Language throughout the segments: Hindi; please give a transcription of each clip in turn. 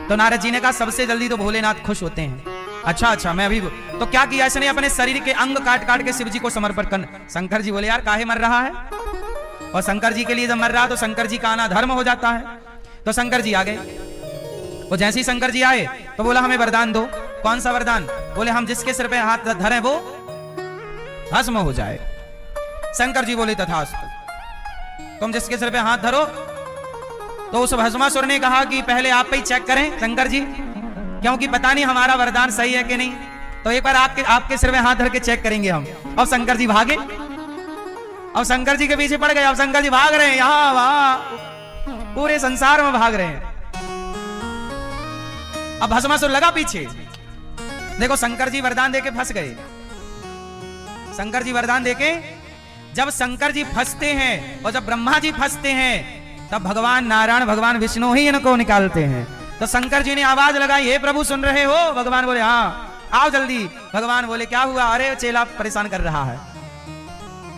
तो नारद जी ने कहा सबसे जल्दी तो भोलेनाथ खुश होते हैं। अच्छा अच्छा मैं अभी तो क्या किया इसने, अपने शरीर के अंग काट काट के शिव जी को समर्पण कर। शंकर जी बोले यार काहे मर रहा है, और शंकर जी के लिए जब मर रहा तो शंकर जी का आना धर्म हो जाता है। तो शंकर जी आ गए, वो जैसे ही शंकर जी आए तो बोला हमें वरदान दो। कौन सा वरदान? बोले हम जिसके सिर पे हाथ धरे वो भस्म हो जाए। शंकर जी बोले तथास्तु, तुम जिसके सिर पे हाथ धरो। तो उस भस्मासुर ने कहा कि पहले आप पे ही चेक करें शंकर जी, क्योंकि पता नहीं हमारा वरदान सही है कि नहीं, तो एक बार आपके सिर में हाथ धर के चेक करेंगे हम। और शंकर जी भागे, और शंकर जी के पीछे पड़ गए। अब शंकर जी भाग रहे हैं यहां वहां, पूरे संसार में भाग रहे हैं। अब भस्मासुर लगा पीछे। देखो शंकर जी वरदान देके फंस गए। शंकर जी वरदान देके जब शंकर जी फंसते हैं और जब ब्रह्मा जी फंसते हैं तब भगवान नारायण भगवान विष्णु ही इनको निकालते हैं। तो शंकर जी ने आवाज लगाई, हे प्रभु सुन रहे हो? भगवान बोले हाँ आओ जल्दी। भगवान बोले क्या हुआ? अरे चेला परेशान कर रहा है,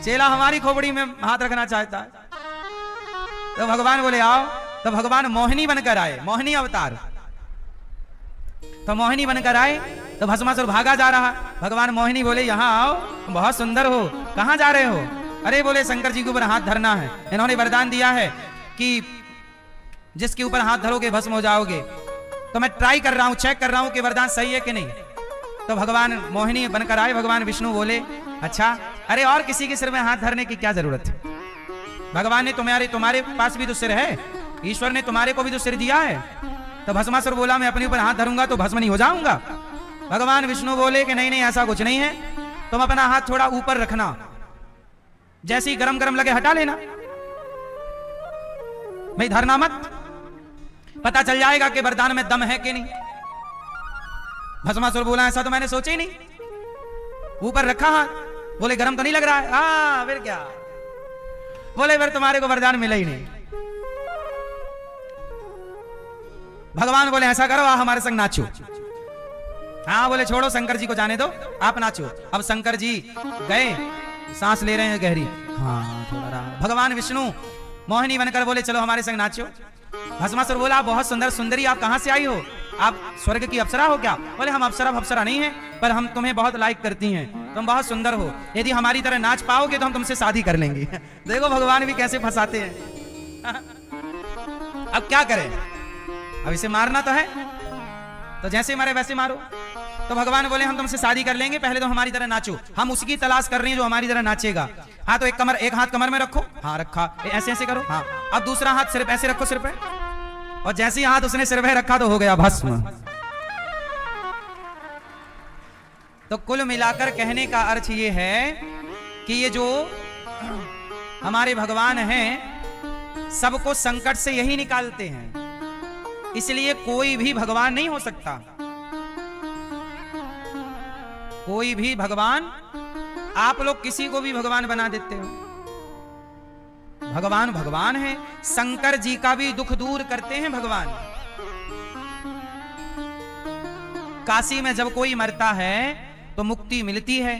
चेला हमारी खोपड़ी में हाथ रखना चाहता है। तो भगवान बोले आओ। तो भगवान मोहिनी बनकर आए, मोहिनी अवतार। तो मोहिनी बनकर आए तो भस्मासुर भागा जा रहा। भगवान मोहिनी बोले यहाँ आओ, बहुत सुंदर हो, कहाँ जा रहे हो? अरे बोले शंकर जी के ऊपर हाथ धरना है, इन्होंने वरदान दिया है कि जिसके ऊपर हाथ धरोगे भस्म हो जाओगे। तो मैं ट्राई कर रहा हूं, चेक कर रहा हूं कि वरदान सही है कि नहीं। तो भगवान मोहिनी बनकर आए। भगवान विष्णु बोले अच्छा अरे और किसी के सिर में हाथ धरने की क्या जरूरत है? भगवान ने तुम्हारे पास भी तो सिर है, ईश्वर ने तुम्हारे को भी तो सिर दिया है। तो भस्मासुर बोला मैं अपने ऊपर हाथ धरूंगा तो भस्म नहीं हो जाऊंगा। भगवान विष्णु बोले कि नहीं नहीं ऐसा कुछ नहीं है, तुम अपना हाथ थोड़ा ऊपर रखना, जैसे ही गरम गरम लगे हटा लेना, भाई धरना मत, पता चल जाएगा कि वरदान में दम है कि नहीं। भस्मासुर बोला ऐसा तो मैंने सोचा ही नहीं, ऊपर रखा हाथ। बोले गरम तो नहीं लग रहा है? हाँ फिर क्या? बोले फिर तुम्हारे को वरदान मिला ही नहीं। भगवान बोले ऐसा करो हमारे संग नाचो। हाँ बोले छोड़ो शंकर जी को जाने दो, आप नाचो। अब शंकर जी गए, सांस ले रहे हैं गहरी, हाँ थोड़ा रहा। भगवान विष्णु मोहिनी बनकर बोले चलो हमारे संग नाचो। भस्मासुर बोला बहुत सुंदर सुंदरी आप कहां से आई हो? आप स्वर्ग की अप्सरा हो क्या? बोले हम अप्सरा नहीं है, पर हम तुम्हें बहुत लाइक करती हैं, तुम बहुत सुंदर हो, यदि हमारी तरह नाच पाओगे तो हम तुमसे शादी कर लेंगे। देखो भगवान भी कैसे फंसाते हैं। अब क्या करें, अब इसे मारना तो है, तो जैसे मारे वैसे मारो। तो भगवान बोले हम तुमसे शादी कर लेंगे, पहले तो हमारी तरह नाचो। हम उसकी तलाश कर रहे हैं जो हमारी तरह नाचेगा। हाँ तो एक हाथ कमर में रखो, हाँ रखा, ऐसे ऐसे करो, हाँ। अब दूसरा हाथ सिर पे ऐसे रखो सिर पे, और जैसे ही हाथ उसने सिर पे रखा तो हो गया भस्म। तो कुल मिलाकर कहने का अर्थ ये है कि ये जो हमारे भगवान हैं सबको संकट से यही निकालते हैं, इसलिए कोई भी भगवान नहीं हो सकता। कोई भी भगवान, आप लोग किसी को भी भगवान बना देते हो, भगवान भगवान है। शंकर जी का भी दुख दूर करते हैं भगवान। काशी में जब कोई मरता है तो मुक्ति मिलती है,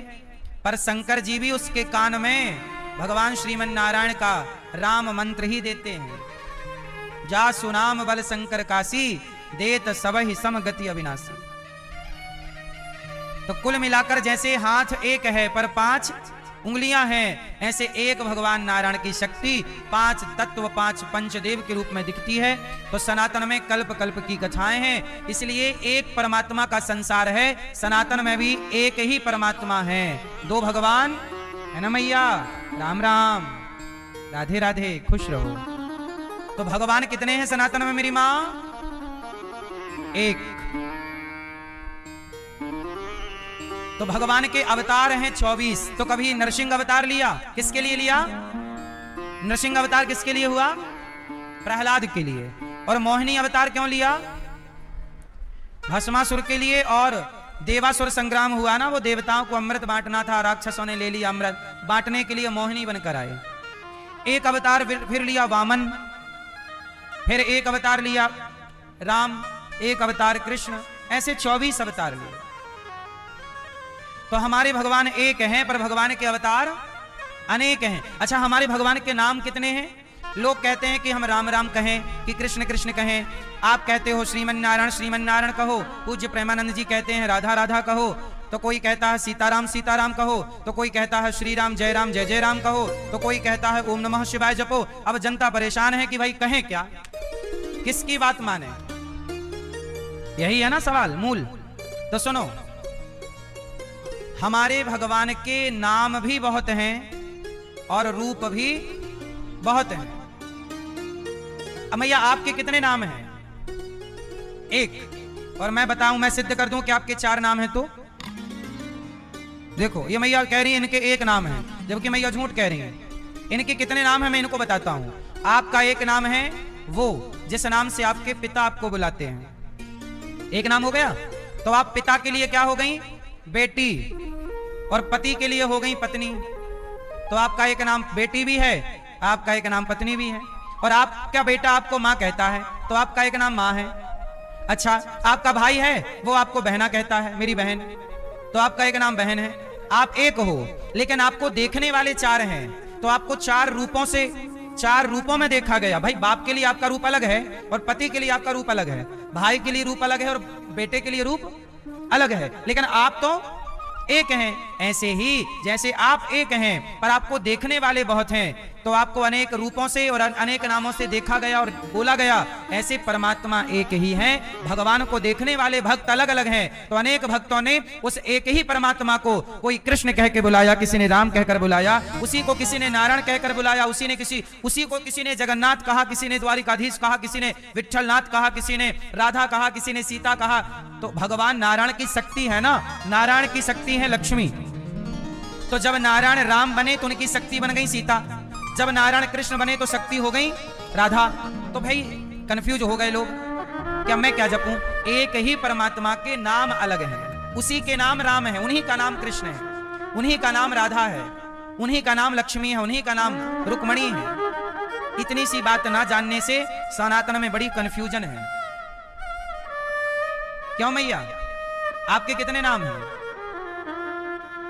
पर शंकर जी भी उसके कान में भगवान श्रीमन नारायण का राम मंत्र ही देते हैं, जा सुनाम बल शंकर काशी, देत सबहि सम गति अविनाशी। तो कुल मिलाकर जैसे हाथ एक है पर 5 उंगलियां हैं, ऐसे एक भगवान नारायण की शक्ति 5 तत्व 5 पंचदेव के रूप में दिखती है। तो सनातन में कल्प कल्प की कथाएं हैं, इसलिए एक परमात्मा का संसार है। सनातन में भी एक ही परमात्मा है, 2 भगवान है ना मैया। राम राम, राधे राधे, खुश रहो। तो भगवान कितने हैं सनातन में मेरी माँ? एक। तो भगवान के अवतार हैं 24। तो कभी नरसिंह अवतार लिया, किसके लिए लिया? नरसिंह अवतार किसके लिए हुआ? प्रहलाद के लिए। और मोहिनी अवतार क्यों लिया? भस्मासुर के लिए। और देवासुर संग्राम हुआ ना, वो देवताओं को अमृत बांटना था, राक्षसों ने ले लिया अमृत, बांटने के लिए मोहिनी बनकर आए। एक अवतार फिर लिया वामन, फिर एक अवतार लिया राम, एक अवतार कृष्ण, ऐसे 24 अवतार लिए। तो हमारे भगवान एक हैं पर भगवान के अवतार अनेक हैं। अच्छा हमारे भगवान के नाम कितने हैं? लोग कहते हैं कि हम राम राम कहें कि कृष्ण कृष्ण कहें। आप कहते हो श्रीमन नारायण कहो, पूज्य प्रेमानंद जी कहते हैं राधा राधा कहो, तो कोई कहता है सीताराम सीताराम कहो, तो कोई कहता है श्री राम जय जय राम कहो, तो कोई कहता है ओम नमः शिवाय जपो। अब जनता परेशान है कि भाई कहें क्या, किसकी बात माने? यही है ना सवाल मूल। तो सुनो, हमारे भगवान के नाम भी बहुत हैं और रूप भी बहुत हैं। अब भैया आपके कितने नाम हैं? एक। और मैं बताऊं, मैं सिद्ध कर दूं कि आपके 4 नाम हैं। तो देखो, ये मैया कह रही है इनके 1 नाम है, जबकि मैया झूठ कह रही है। इनके कितने नाम हैं मैं इनको बताता हूं। आपका 1 नाम है वो जिस नाम से आपके पिता आपको बुलाते हैं, 1 नाम हो गया। तो आप पिता के लिए क्या हो गई? बेटी। और पति के लिए हो गई पत्नी। तो आपका 1 नाम बेटी भी है, आपका 1 नाम पत्नी भी है। और आपका बेटा आपको माँ कहता है, तो आपका 1 नाम माँ है। अच्छा, आपका भाई है, वो आपको बहना कहता है, मेरी बहन, तो आपका 1 नाम बहन है। आप 1 हो, लेकिन आपको देखने वाले 4 हैं, तो आपको 4 रूपों में देखा गया। भाई बाप के लिए आपका रूप अलग है और पति के लिए आपका रूप अलग है, भाई के लिए रूप अलग है और बेटे के लिए रूप अलग है, लेकिन आप तो 1 हैं। ऐसे ही जैसे आप 1 हैं पर आपको देखने वाले बहुत हैं, तो आपको अनेक रूपों से और अनेक नामों से देखा गया और बोला गया, ऐसे परमात्मा 1 ही हैं। भगवान को देखने वाले भक्त अलग अलग हैं, तो अनेक भक्तों ने उस 1 ही परमात्मा को, कोई कृष्ण कह के बुलाया, किसी ने राम कहकर बुलाया, उसी को किसी ने नारायण कहकर बुलाया, उसी को किसी ने जगन्नाथ कहा, किसी ने द्वारिकाधीश कहा, किसी ने विठ्ठलनाथ कहा, किसी ने राधा कहा, किसी ने सीता कहा। तो भगवान नारायण की शक्ति है ना, नारायण की शक्ति है लक्ष्मी। तो जब नारायण राम बने तो उनकी शक्ति बन गई सीता, जब नारायण कृष्ण बने तो शक्ति हो गई राधा। तो भाई कंफ्यूज हो गए लोग, क्या मैं क्या जपूं? 1 ही परमात्मा के नाम अलग हैं, उसी के नाम राम है, उन्हीं का नाम कृष्ण है, उन्हीं का नाम राधा है, उन्हीं का नाम लक्ष्मी है, उन्हीं का नाम रुक्मणी है। इतनी सी बात ना जानने से सनातन में बड़ी कंफ्यूजन है। क्यों मैया, आपके कितने नाम हैं?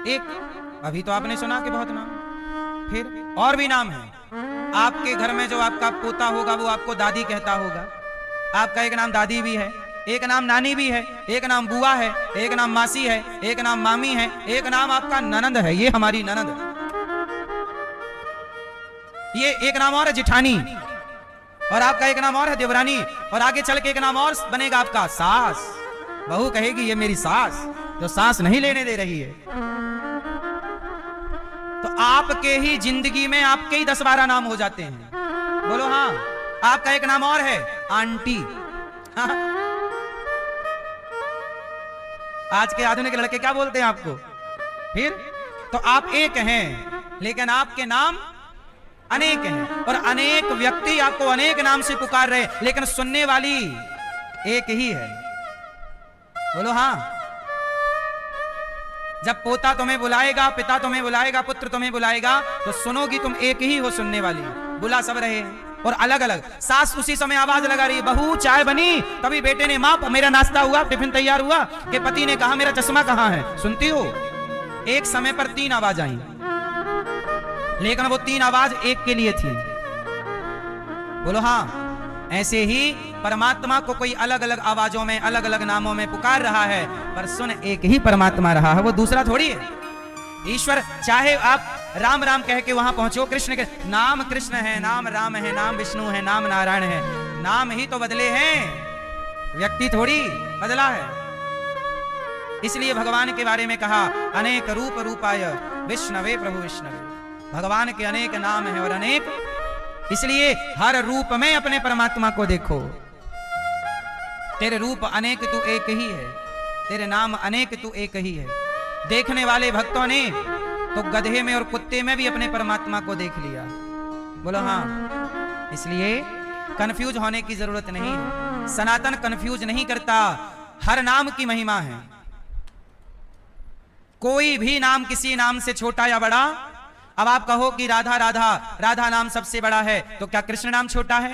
1। अभी तो आपने सुना कि बहुत नाम, फिर और भी नाम हैं। आपके घर में जो आपका पोता होगा वो आपको दादी कहता होगा, आपका 1 नाम दादी भी है, 1 नाम नानी भी है, 1 नाम बुआ है, 1 नाम मासी है, 1 नाम मामी है, 1 नाम आपका ननद है, ये हमारी ननद, ये 1 नाम और है जिठानी, और आपका 1 नाम और है देवरानी, और आगे चल के 1 नाम और बनेगा आपका सास। बहू कहेगी ये मेरी सास, जो सांस नहीं लेने दे रही है। तो आपके ही जिंदगी में आपके ही 10-12 नाम हो जाते हैं। बोलो हाँ। आपका 1 नाम और है आंटी। हाँ। आज के आधुनिक लड़के क्या बोलते हैं आपको? फिर तो आप 1 हैं, लेकिन आपके नाम अनेक हैं, और अनेक व्यक्ति आपको अनेक नाम से पुकार रहे, लेकिन सुनने वाली 1 ही है। बोलो हाँ। जब पोता तुम्हें बुलाएगा, पिता तुम्हें बुलाएगा, पुत्र तुम्हें बुलाएगा, तो सुनोगी तुम 1 ही हो सुनने वाली। बुला सब रहे हैं और अलग अलग। सास उसी समय आवाज लगा रही, बहू चाय बनी, तभी बेटे ने माँ मेरा नाश्ता हुआ, टिफिन तैयार हुआ, कि पति ने कहा मेरा चश्मा कहाँ है, सुनती हो? एक समय पर 3 आवाज आई, लेकिन वो 3 आवाज 1 के लिए थी। बोलो हाँ। ऐसे ही परमात्मा को कोई अलग अलग आवाजों में, अलग अलग नामों में पुकार रहा है, पर सुन 1 ही परमात्मा रहा है, वो दूसरा थोड़ी है। ईश्वर चाहे आप राम राम कह के वहां पहुंचो, कृष्ण के नाम कृष्ण है, नाम राम है, नाम विष्णु है, नाम नारायण है, नाम ही तो बदले हैं, व्यक्ति थोड़ी बदला है। इसलिए भगवान के बारे में कहा अनेक रूप रूपाय विष्णवे प्रभु विष्णवे। भगवान के अनेक नाम है और अनेक, इसलिए हर रूप में अपने परमात्मा को देखो। तेरे रूप अनेक तू 1 ही है, तेरे नाम अनेक तू 1 ही है। देखने वाले भक्तों ने तो गधे में और कुत्ते में भी अपने परमात्मा को देख लिया। बोलो हाँ। इसलिए कंफ्यूज होने की जरूरत नहीं है। सनातन कंफ्यूज नहीं करता, हर नाम की महिमा है। कोई भी नाम किसी नाम से छोटा या बड़ा। अब आप कहो कि राधा राधा, राधा नाम सबसे बड़ा है, तो क्या कृष्ण नाम छोटा है?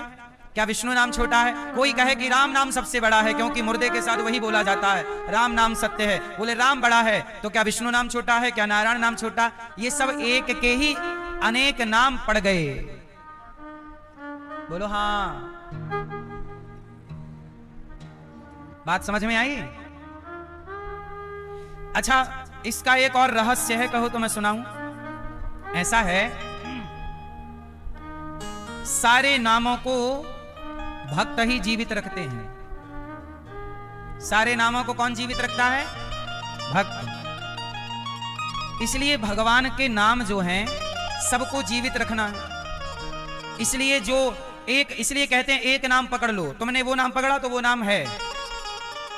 क्या विष्णु नाम छोटा है? कोई कहे कि राम नाम सबसे बड़ा है, क्योंकि मुर्दे के साथ वही बोला जाता है, राम नाम सत्य है, बोले राम बड़ा है, तो क्या विष्णु नाम छोटा है? क्या नारायण नाम छोटा? ये सब 1 के ही अनेक नाम पड़ गए। बोलो हाँ। बात समझ में आई? अच्छा, इसका एक और रहस्य है, कहो तो मैं सुनाऊं। ऐसा है, सारे नामों को भक्त ही जीवित रखते हैं। सारे नामों को कौन जीवित रखता है? भक्त। इसलिए भगवान के नाम जो हैं सबको जीवित रखना है। इसलिए कहते हैं एक नाम पकड़ लो, तुमने वो नाम पकड़ा तो वो नाम है।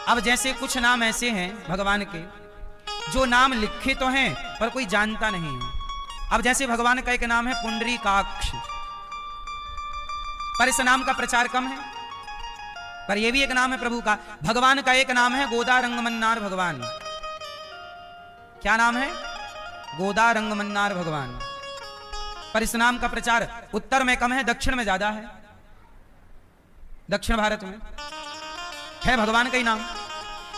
अब जैसे कुछ नाम ऐसे हैं भगवान के जो नाम लिखे तो हैं पर कोई जानता नहीं है। अब जैसे भगवान का एक नाम है पुंडरीकाक्ष, पर इस नाम का प्रचार कम है, पर यह भी एक नाम है प्रभु का। भगवान का एक नाम है गोदारंगमन्नार भगवान। क्या नाम है? गोदारंगमन्नार भगवान। पर इस नाम का प्रचार उत्तर में कम है, दक्षिण में ज्यादा है। दक्षिण भारत में है भगवान का ही नाम।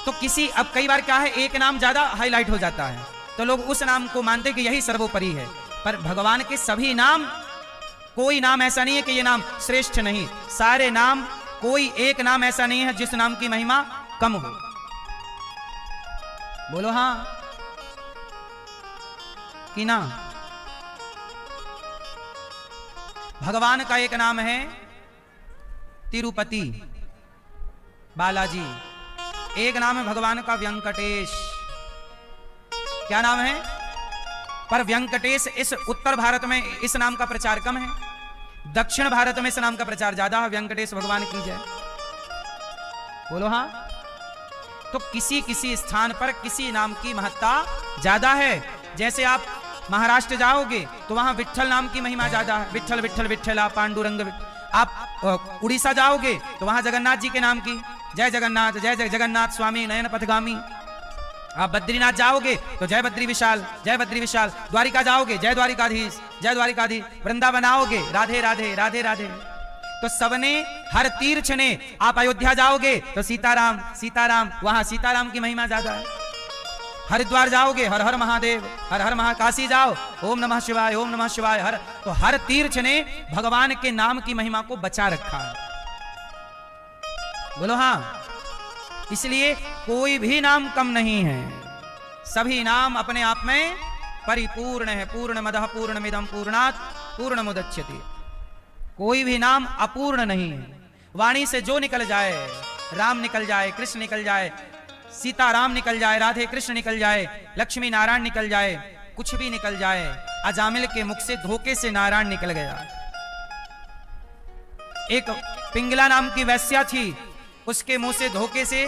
तो अब कई बार क्या है, एक नाम ज्यादा हाईलाइट हो जाता है तो लोग उस नाम को मानते कि यही सर्वोपरि है। पर भगवान के सभी नाम, कोई नाम ऐसा नहीं है कि ये नाम श्रेष्ठ नहीं। सारे नाम, कोई एक नाम ऐसा नहीं है जिस नाम की महिमा कम हो। बोलो हाँ कि ना? भगवान का एक नाम है तिरुपति बालाजी। एक नाम है भगवान का वेंकटेश। क्या नाम है? पर वेंकटेश इस उत्तर भारत में इस नाम का प्रचार कम है, दक्षिण भारत में इस नाम का प्रचार ज्यादा है। वेंकटेश भगवान की जय। बोलो हाँ। तो किसी किसी स्थान पर किसी नाम की महत्ता ज्यादा है। जैसे आप महाराष्ट्र जाओगे तो वहां विठ्ठल नाम की महिमा ज्यादा है। विठ्ठल विठ्ठल विठ्ठला पांडुरंग। आप उड़ीसा जाओगे तो वहां जगन्नाथ जी के नाम की जय जगन्नाथ, जय जय जगन्नाथ स्वामी नयन पथगामी। आप बद्रीनाथ जाओगे तो जय बद्री विशाल, जय बद्री विशाल। द्वारिका जाओगे जय द्वारिकाधीश, जय द्वारिकाधीश। वृंदावन आओगे राधे राधे राधे राधे। तो सबने, हर तीर्थ ने, आप अयोध्या जाओगे तो सीताराम सीताराम, वहां सीताराम की महिमा ज्यादा है। हरिद्वार जाओगे हर हर महादेव, हर हर काशी जाओ ओम नमः शिवाय, ओम नमः शिवाय। तो हर तीर्थ ने भगवान के नाम की महिमा को बचा रखा है। बोलो हाँ। इसलिए कोई भी नाम कम नहीं है, सभी नाम अपने आप में परिपूर्ण है। पूर्णमदः पूर्णमिदं पूर्णात् पूर्णमुदच्यते। कोई भी नाम अपूर्ण नहीं है। वाणी से जो निकल जाए, राम निकल जाए, कृष्ण निकल जाए, सीताराम निकल जाए, राधे कृष्ण निकल जाए, लक्ष्मी नारायण निकल जाए, कुछ भी निकल जाए। अजामिल के मुख से धोखे से नारायण निकल गया। एक पिंगला नाम की वैश्या थी, उसके मुंह से धोखे से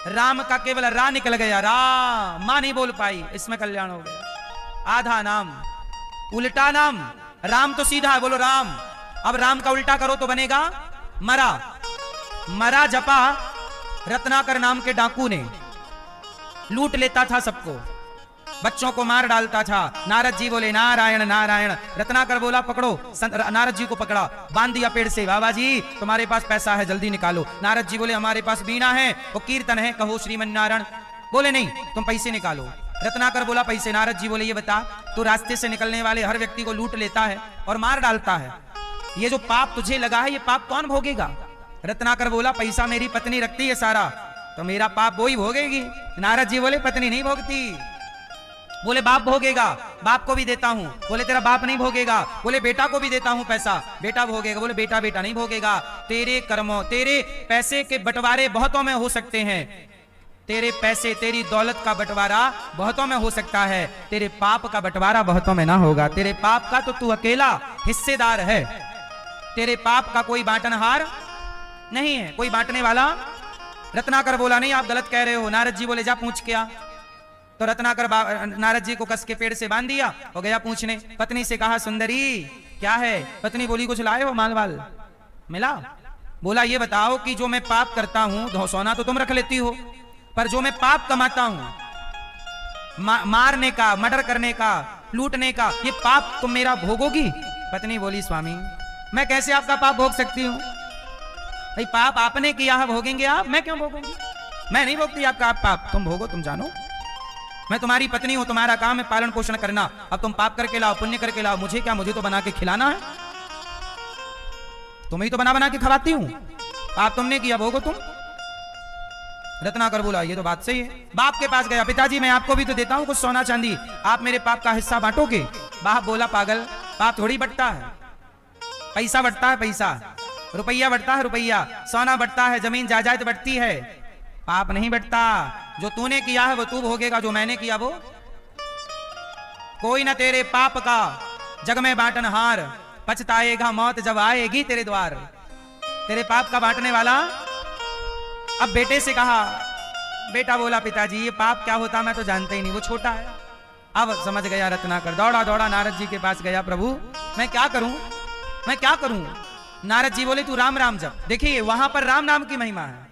राम का केवल रा निकल गया। राम मां नहीं बोल पाई, इसमें कल्याण हो गया। आधा नाम, उल्टा नाम। राम तो सीधा है, बोलो राम। अब राम का उल्टा करो तो बनेगा मरा। मरा जपा रत्नाकर नाम के डाकू ने, लूट लेता था सबको, बच्चों को मार डालता था। नारद जी बोले नारायण नारायण। रत्नाकर बोला पकड़ो। नारद जी को पकड़ा, बांध दिया पेड़ से। बाबा जी तुम्हारे पास पैसा है, जल्दी निकालो। नारद जी बोले हमारे पास बीणा है, वो कीर्तन है, कहो श्रीमन नारायण। बोले नहीं, तुम पैसे निकालो। रत्नाकर बोला पैसे। नारद जी बोले ये बता, तू रास्ते से निकलने वाले हर व्यक्ति को लूट लेता है और मार डालता है, ये जो पाप तुझे लगा है ये पाप कौन भोगेगा? रत्नाकर बोला पैसा मेरी पत्नी रखती है सारा, तो मेरा पाप वो ही भोगेगी। नारद जी बोले पत्नी नहीं भोगती। बोले बाप भोगेगा, बाप को भी देता हूं। बोले तेरा बाप नहीं भोगेगा। बोले बेटा को भी देता हूं पैसा, बेटा भोगेगा। बोले बेटा बेटा नहीं भोगेगा। तेरे कर्मों, तेरे पैसे के बंटवारे बहुतों में हो सकते हैं, तेरे पैसे तेरी दौलत का बंटवारा बहुतों में हो सकता है, तेरे पाप का बंटवारा बहुतों में ना होगा। तेरे पाप का तो तू अकेला हिस्सेदार है, तेरे पाप का कोई बांटनहार नहीं है, कोई बांटने वाला। रत्नाकर बोला नहीं आप गलत कह रहे हो। नारद जी बोले जा पूछ के आ। तो रत्नाकर नारद जी को कस के पेड़ से बांध दिया और गया पूछने। पत्नी से कहा सुंदरी क्या है? पत्नी बोली कुछ लाए हो माल वाल मिला? बोला ये बताओ कि जो मैं पाप करता हूं, सोना तो तुम रख लेती हो, पर जो मैं पाप कमाता हूं, मारने का, मर्डर करने का, लूटने का, ये पाप तुम मेरा भोगोगी? पत्नी बोली स्वामी मैं कैसे आपका पाप भोग सकती हूँ? भाई पाप आपने किया है, भोगेंगे आप, मैं क्यों भोगूंगी? मैं नहीं भोगती आपका पाप, तुम भोगो, तुम जानो। मैं तुम्हारी पत्नी हूं, तुम्हारा काम है पालन पोषण करना। अब तुम पाप करके लाओ, पुण्य करके लाओ, मुझे क्या, मुझे तो बना के खिलाना है। तुम ही तो बना बना के खवाती हूं, पाप तुमने किया, भोगो तुम। रत्नाकर बोला ये तो बात सही है। बाप के पास गया, पिताजी मैं आपको भी तो देता हूं कुछ सोना चांदी, आप मेरे पाप का हिस्सा बांटोगे? बाप बोला पागल, पाप थोड़ी बटता है, पैसा बटता है पैसा, रुपया बटता है रुपया, सोना बटता है, जमीन जायदाद बटती है, पाप नहीं बटता। जो तूने किया है वो तू भोगेगा, जो मैंने किया वो। कोई न तेरे पाप का जग में बांटनहार, पछताएगा मौत जब आएगी तेरे द्वार। तेरे पाप का बांटने वाला। अब बेटे से कहा, बेटा बोला पिताजी ये पाप क्या होता मैं तो जानता ही नहीं, वो छोटा है। अब समझ गया रत्नाकर, दौड़ा दौड़ा नारद जी के पास गया, प्रभु मैं क्या करूं, मैं क्या करूं? नारद जी बोले तू राम राम जप। देखिए वहां पर राम नाम की महिमा है,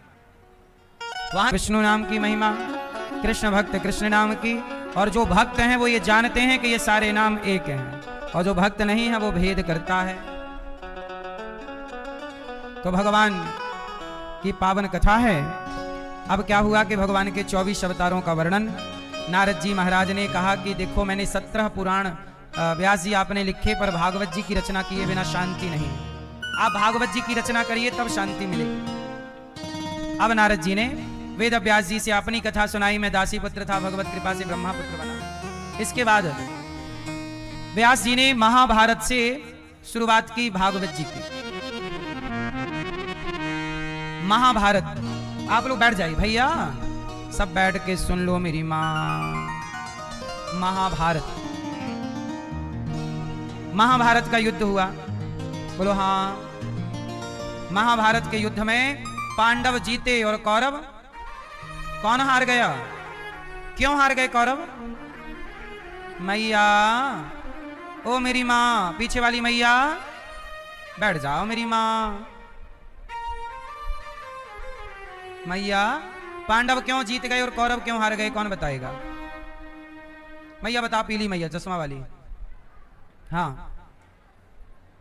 वहां विष्णु नाम की महिमा, कृष्ण भक्त कृष्ण नाम की। और जो भक्त हैं वो ये जानते हैं कि ये सारे नाम एक हैं, और जो भक्त नहीं है वो भेद करता है। तो भगवान की पावन कथा है। अब क्या हुआ कि भगवान के 24 अवतारों का वर्णन नारद जी महाराज ने कहा कि देखो मैंने 17 पुराण व्यास जी आपने लिखे, पर भागवत जी की रचना किए बिना शांति नहीं। आप भागवत जी की रचना करिए तब शांति मिलेगी। अब नारद जी ने वेद व्यास जी से अपनी कथा सुनाई, मैं दासी पुत्र था, भगवत कृपा से ब्रह्मा पुत्र बना। इसके बाद व्यास जी ने महाभारत से शुरुआत की, भागवत जी की। महाभारत, आप लोग बैठ जाइए भैया, सब बैठ के सुन लो मेरी मां। महाभारत, महाभारत का युद्ध हुआ, बोलो हाँ। महाभारत के युद्ध में पांडव जीते और कौरव, कौन हार गया? क्यों हार गए कौरव? मैया, ओ मेरी मां, पीछे वाली मैया बैठ जाओ मेरी मां। मैया, पांडव क्यों जीत गए और कौरव क्यों हार गए, कौन बताएगा? मैया बताओ, पीली मैया चश्मा वाली, हाँ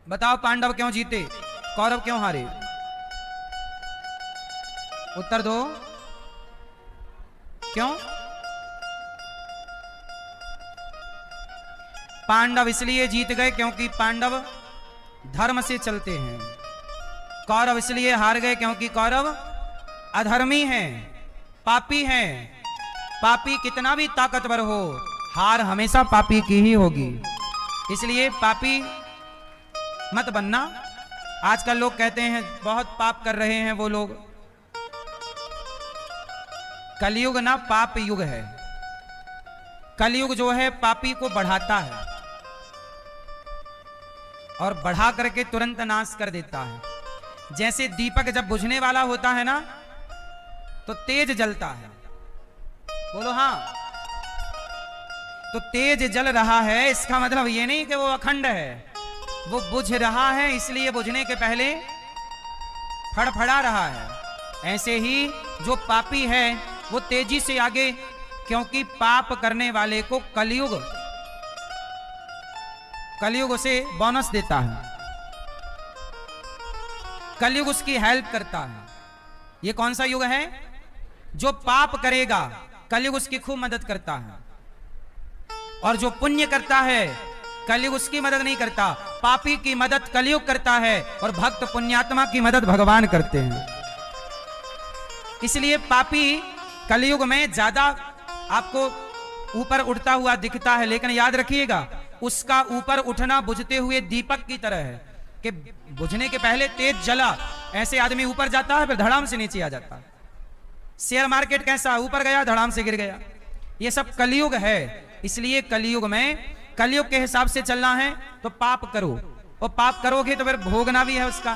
बताओ, पांडव क्यों जीते कौरव क्यों हारे? उत्तर दो। क्यों? पांडव इसलिए जीत गए क्योंकि पांडव धर्म से चलते हैं। कौरव इसलिए हार गए क्योंकि कौरव अधर्मी हैं, पापी हैं। पापी कितना भी ताकतवर हो, हार हमेशा पापी की ही होगी। इसलिए पापी मत बनना। आजकल लोग कहते हैं बहुत पाप कर रहे हैं वो लोग। कलयुग ना पाप युग है। कलयुग जो है पापी को बढ़ाता है और बढ़ा करके तुरंत नाश कर देता है। जैसे दीपक जब बुझने वाला होता है ना तो तेज जलता है, बोलो हाँ। तो तेज जल रहा है, इसका मतलब ये नहीं कि वो अखंड है, वो बुझ रहा है, इसलिए बुझने के पहले फड़फड़ा रहा है। ऐसे ही जो पापी है वो तेजी से आगे, क्योंकि पाप करने वाले को कलयुग उसे बोनस देता है, कलयुग उसकी हेल्प करता है। ये कौन सा युग है? जो पाप करेगा कलयुग उसकी खूब मदद करता है, और जो पुण्य करता है कलयुग उसकी मदद नहीं करता। पापी की मदद कलयुग करता है और भक्त पुण्यात्मा की मदद भगवान करते हैं। इसलिए पापी कलयुग में ज्यादा आपको ऊपर उठता हुआ दिखता है, लेकिन याद रखिएगा उसका ऊपर उठना बुझते हुए दीपक की तरह है कि बुझने के पहले तेज जला, ऐसे आदमी ऊपर जाता है फिर धड़ाम से नीचे आ जाता है। शेयर मार्केट कैसा, ऊपर गया धड़ाम से गिर गया। ये सब कलयुग है। इसलिए कलयुग में कलयुग के हिसाब से चलना है तो पाप करो, और पाप करोगे तो फिर भोगना भी है उसका,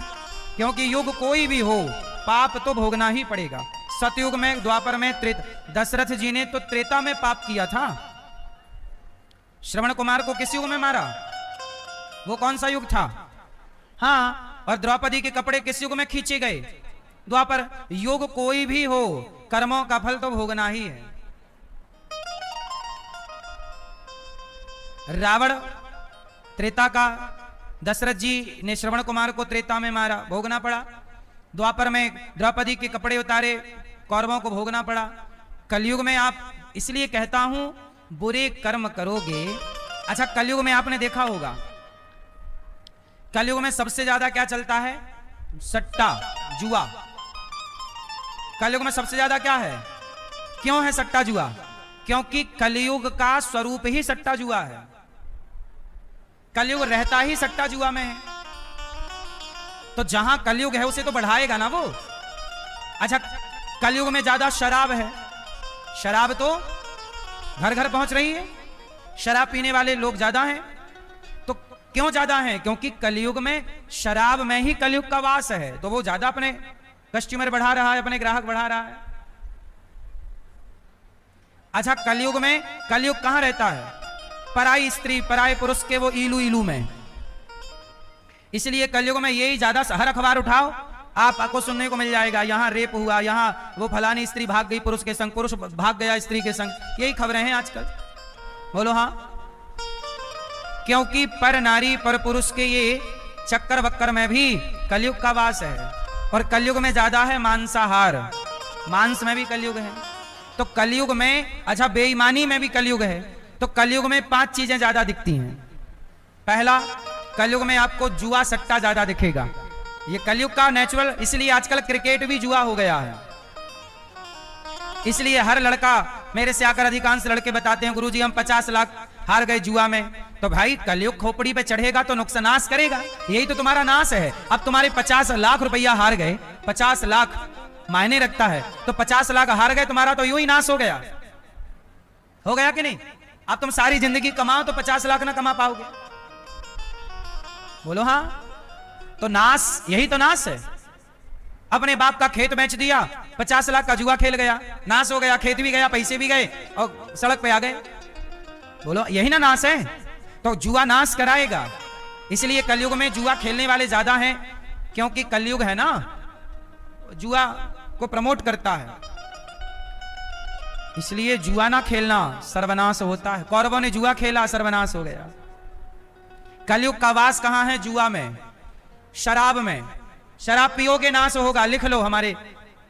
क्योंकि युग कोई भी हो पाप तो भोगना ही पड़ेगा। सतयुग में, द्वापर में, दशरथ जी ने तो त्रेता में पाप किया था। श्रवण कुमार को किस युग में मारा? वो कौन सा युग था? हाँ, और द्रौपदी के कपड़े किस युग में खींचे गए? द्वापर। युग कोई भी हो कर्मों का फल तो भोगना ही है। रावण त्रेता का, दशरथ जी ने श्रवण कुमार को त्रेता में मारा, भोगना पड़ा। द्वापर में द्रौपदी के कपड़े उतारे, कौरवों को भोगना पड़ा। कलयुग में आप, इसलिए कहता हूं बुरे कर्म करोगे। अच्छा, कलयुग में आपने देखा होगा, कलयुग में सबसे ज्यादा क्या चलता है? सट्टा, जुआ। कलयुग में सबसे ज्यादा क्या है? क्यों है सट्टा जुआ? क्योंकि कलयुग का स्वरूप ही सट्टा जुआ है। कलयुग रहता ही सट्टा जुआ में है। तो जहां कलयुग है उसे तो बढ़ाएगा ना वो। अच्छा, कलयुग में ज्यादा शराब है, शराब तो घर घर पहुंच रही है, शराब पीने वाले लोग ज्यादा हैं। तो क्यों ज्यादा हैं? क्योंकि कलयुग में शराब में ही कलयुग का वास है, तो वो ज्यादा अपने कस्टमर बढ़ा रहा है, अपने ग्राहक बढ़ा रहा है। अच्छा, कलयुग में कलयुग कहां रहता है? पराई स्त्री पराई पुरुष के वो इलू इलू में। इसलिए कलयुग में यही ज्यादा, हर अखबार उठाओ आपको सुनने को मिल जाएगा, यहां रेप हुआ, यहां वो फलानी स्त्री भाग गई पुरुष के संग, पुरुष भाग गया स्त्री के संग, यही खबरें हैं आजकल। बोलो हाँ। क्योंकि पर नारी पर पुरुष के ये चक्कर वक्कर में भी कलयुग का वास है। और कलयुग में ज्यादा है मांसाहार, मांस में भी कलयुग है। तो कलयुग में, अच्छा बेईमानी में भी कलयुग है। तो कलयुग में 5 चीजें ज्यादा दिखती हैं। पहला, कलयुग में आपको जुआ सट्टा ज्यादा दिखेगा। ये कलयुग का नेचुरल, इसलिए आजकल क्रिकेट भी जुआ हो गया है। इसलिए हर लड़का मेरे से आकर, अधिकांश लड़के बताते हैं गुरुजी हम 50 लाख हार गए जुआ में। तो भाई कलयुग खोपड़ी पे चढ़ेगा तो नुकसान नाश करेगा, यही तो तुम्हारा नाश है। अब तुम्हारे 50 लाख रुपया हार गए, 50 लाख मायने रखता है, तो 50 लाख हार गए, तुम्हारा तो यूं ही नाश हो गया कि नहीं? अब तुम सारी जिंदगी कमाओ तो 50 लाख ना कमा पाओगे। बोलो हाँ। तो नाश, यही तो नाश है। अपने बाप का खेत बेच दिया, 50 लाख का जुआ खेल गया, नाश हो गया, खेत भी गया, पैसे भी गए और सड़क पे आ गए। बोलो यही ना नाश है? तो जुआ नाश कराएगा। इसलिए कलयुग में जुआ खेलने वाले ज्यादा हैं, क्योंकि कलयुग है ना, जुआ को प्रमोट करता है। इसलिए जुआ ना खेलना, सर्वनाश होता है। कौरवों ने जुआ खेला, सर्वनाश हो गया। कलयुग का वास कहां है? जुआ में, शराब में। शराब पियोगे नाश होगा, लिख लो, हमारे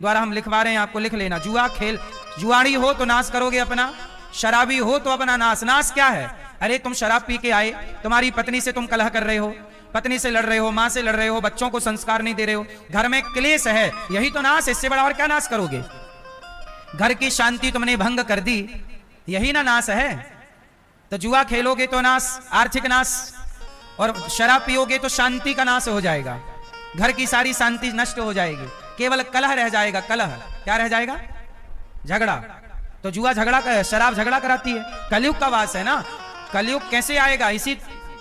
द्वारा हम लिखवा रहे हैं, आपको लिख लेना। जुआ खेल, जुआड़ी हो तो नाश करोगे अपना, शराबी हो तो अपना नाश। नाश क्या है? अरे तुम शराब पी के आए, तुम्हारी पत्नी से तुम कलह कर रहे हो, पत्नी से लड़ रहे हो, मां से लड़ रहे हो, बच्चों को संस्कार नहीं दे रहे हो, घर में क्लेश है, यही तो नाश। इससे बड़ा और क्या नाश करोगे? घर की शांति तुमने भंग कर दी, यही ना नाश है। तो जुआ खेलोगे तो नाश, आर्थिक नाश, और शराब पियोगे तो शांति का नाश हो जाएगा, घर की सारी शांति नष्ट हो जाएगी, केवल कलह रह जाएगा। कलह क्या रह जाएगा? झगड़ा। तो जुआ झगड़ा का है, शराब झगड़ा कराती है। कलयुग का वास है ना। कलयुग कैसे आएगा? इसी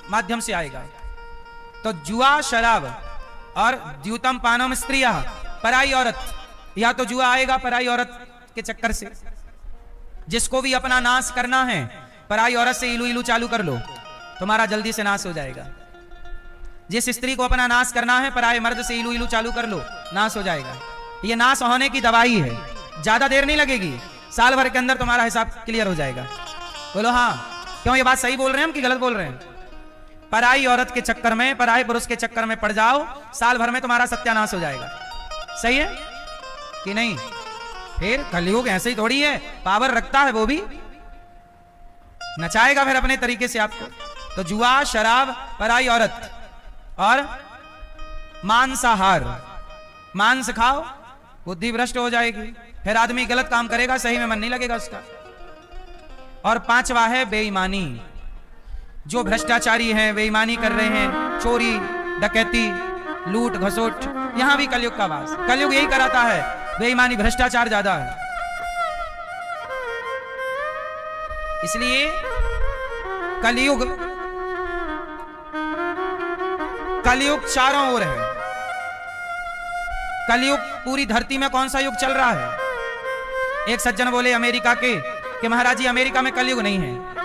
माध्यम से आएगा। तो जुआ, शराब और द्यूतम पानम स्त्रियां, पराई औरत, या तो जुआ आएगा पराई औरत के चक्कर से। जिसको भी अपना नाश करना है, पराई औरत से इलू इलू चालू कर लो, तुम्हारा जल्दी से नाश हो जाएगा। जिस स्त्री को अपना नाश करना है, पराये मर्द से इलू इलू चालू कर लो, नाश हो जाएगा। ये नाश होने की दवाई है, ज्यादा देर नहीं लगेगी, साल भर के अंदर तुम्हारा हिसाब क्लियर हो जाएगा। बोलो हाँ। क्यों ये बात सही बोल रहे हैं हम कि गलत बोल रहे हैं? पराई औरत के चक्कर में, पराये पुरुष के चक्कर में पड़ जाओ, साल भर में तुम्हारा सत्यानाश हो जाएगा। सही है कि नहीं? फिर कलयुग ऐसे ही थोड़ी है, पावर रखता है, वो भी नचाएगा फिर अपने तरीके से आपको। तो जुआ, शराब, पराई औरत और मांसाहार, मांस खाओ, बुद्धि भ्रष्ट हो जाएगी, फिर आदमी गलत काम करेगा, सही में मन नहीं लगेगा उसका। और 5वां है बेईमानी। जो भ्रष्टाचारी हैं, बेईमानी कर रहे हैं, चोरी डकैती लूट घसोट, यहां भी कलयुग का वास। कलयुग यही कराता है, बेईमानी भ्रष्टाचार ज्यादा है। इसलिए कलयुग, कलयुग चारों ओर है। कलयुग पूरी धरती में कौन सा युग चल रहा है? एक सज्जन बोले अमेरिका के कि महाराज जी अमेरिका में कलयुग नहीं है।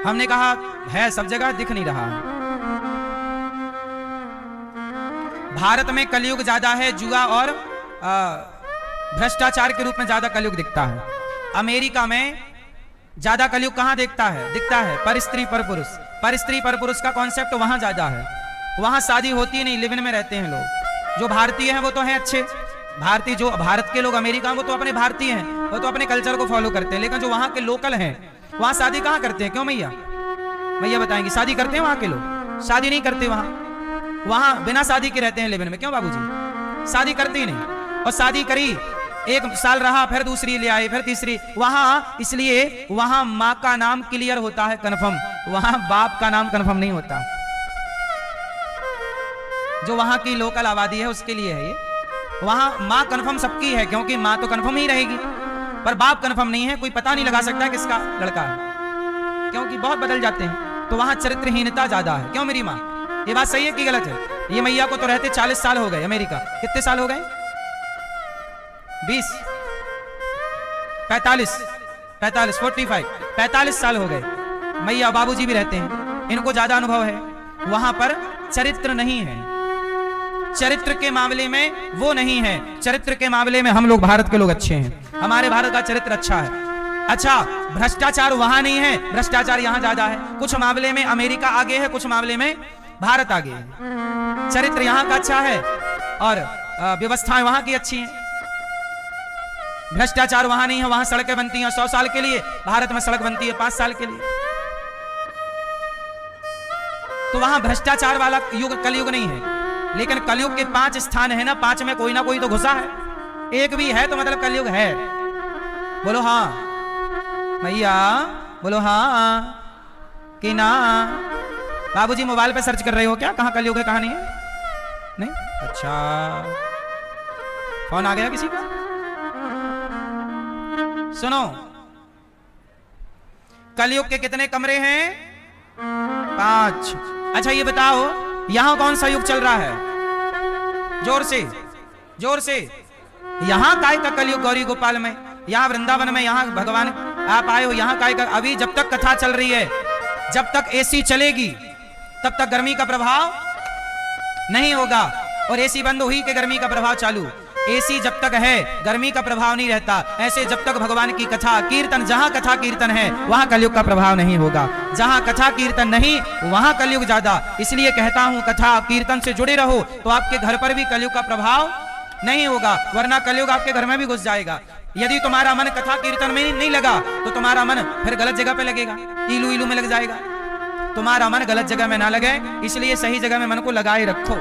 हमने कहा है सब जगह, दिख नहीं रहा। भारत में कलयुग ज्यादा है, जुआ और भ्रष्टाचार के रूप में ज्यादा कलयुग दिखता है। अमेरिका में ज्यादा कलयुग कहां दिखता है? पर स्त्री पर पुरुष। पर स्त्री पर पुरुष का कॉन्सेप्ट वहां ज्यादा है। वहां शादी होती नहीं, लिव इन में रहते हैं लोग। जो भारतीय हैं वो तो हैं अच्छे भारतीय, जो भारत के लोग अमेरिका में वो तो अपने भारतीय हैं, वो तो अपने कल्चर को फॉलो करते हैं। लेकिन जो वहां के लोकल हैं, वहां शादी कहां करते हैं? क्यों मैया बताएंगी? शादी करते हैं वहां के लोग? शादी नहीं करते वहां बिना शादी के रहते हैं लिव इन में। क्यों बाबूजी? शादी करते ही नहीं। और शादी करी, 1 साल रहा, फिर दूसरी ले आए, फिर तीसरी। वहां इसलिए वहां माँ का नाम क्लियर होता है, कन्फर्म। वहां बाप का नाम कन्फर्म नहीं होता। जो वहां की लोकल आबादी है उसके लिए है ये। वहां माँ कन्फर्म सबकी है, क्योंकि माँ तो कन्फर्म ही रहेगी, पर बाप कन्फर्म नहीं है। कोई पता नहीं लगा सकता किसका लड़का है, क्योंकि बहुत बदल जाते हैं। तो वहां चरित्रहीनता ज्यादा है। क्यों मेरी माँ? ये बात सही है कि गलत है? ये मैया को तो रहते 40 साल हो गए अमेरिका। कितने साल हो गए? 20, 45, 45 साल हो गए। मैया बाबूजी भी रहते हैं, इनको ज्यादा अनुभव है। वहां पर चरित्र नहीं है, चरित्र के मामले में वो नहीं है। चरित्र के मामले में हम लोग भारत के लोग अच्छे हैं, हमारे भारत का चरित्र अच्छा है। अच्छा, भ्रष्टाचार वहां नहीं है, भ्रष्टाचार यहां ज्यादा है। कुछ मामले में अमेरिका आगे है, कुछ मामले में भारत आगे है। चरित्र यहां का अच्छा है और व्यवस्थाएं वहां की अच्छी हैं। भ्रष्टाचार वहां नहीं है, वहां सड़कें बनती हैं 100 साल के लिए, भारत में सड़क बनती है 5 साल के लिए। तो वहां भ्रष्टाचार वाला युग कलयुग नहीं है। लेकिन कलयुग के 5 स्थान है ना, 5 में कोई ना कोई तो घुसा है। एक भी है तो मतलब कलयुग है। बोलो हाँ मैया, बोलो हाँ कि ना। बाबूजी मोबाइल पे सर्च कर रहे हो क्या, कहां कलयुग है कहां नहीं है? नहीं? अच्छा, फोन आ गया किसी का? सुनो, कलयुग के कितने कमरे हैं? 5। अच्छा ये बताओ, यहां कौन सा युग चल रहा है? जोर से, जोर से। यहां काय का कलयुग गौरी गोपाल में, यहां वृंदावन में, यहां भगवान आप आए हो, यहां काय का। अभी जब तक कथा चल रही है, जब तक एसी चलेगी तब तक गर्मी का प्रभाव नहीं होगा, और एसी बंद हुई कि गर्मी का प्रभाव चालू। एसी जब तक है गर्मी का प्रभाव नहीं रहता। ऐसे जब तक भगवान की कथा कीर्तन, जहां कथा कीर्तन है वहां कलयुग का प्रभाव नहीं होगा। जहां कथा कीर्तन नहीं वहां कलयुग ज्यादा। इसलिए कहता हूं कथा कीर्तन से जुड़े रहो तो आपके घर पर भी कलयुग का प्रभाव नहीं होगा, वरना कलयुग आपके घर में भी घुस जाएगा। यदि तुम्हारा मन कथा कीर्तन में नहीं लगा तो तुम्हारा मन फिर गलत जगह पे लगेगा, इलू इलू में लग जाएगा। तुम्हारा मन गलत जगह में ना लगे, इसलिए सही जगह में मन को लगाए रखो।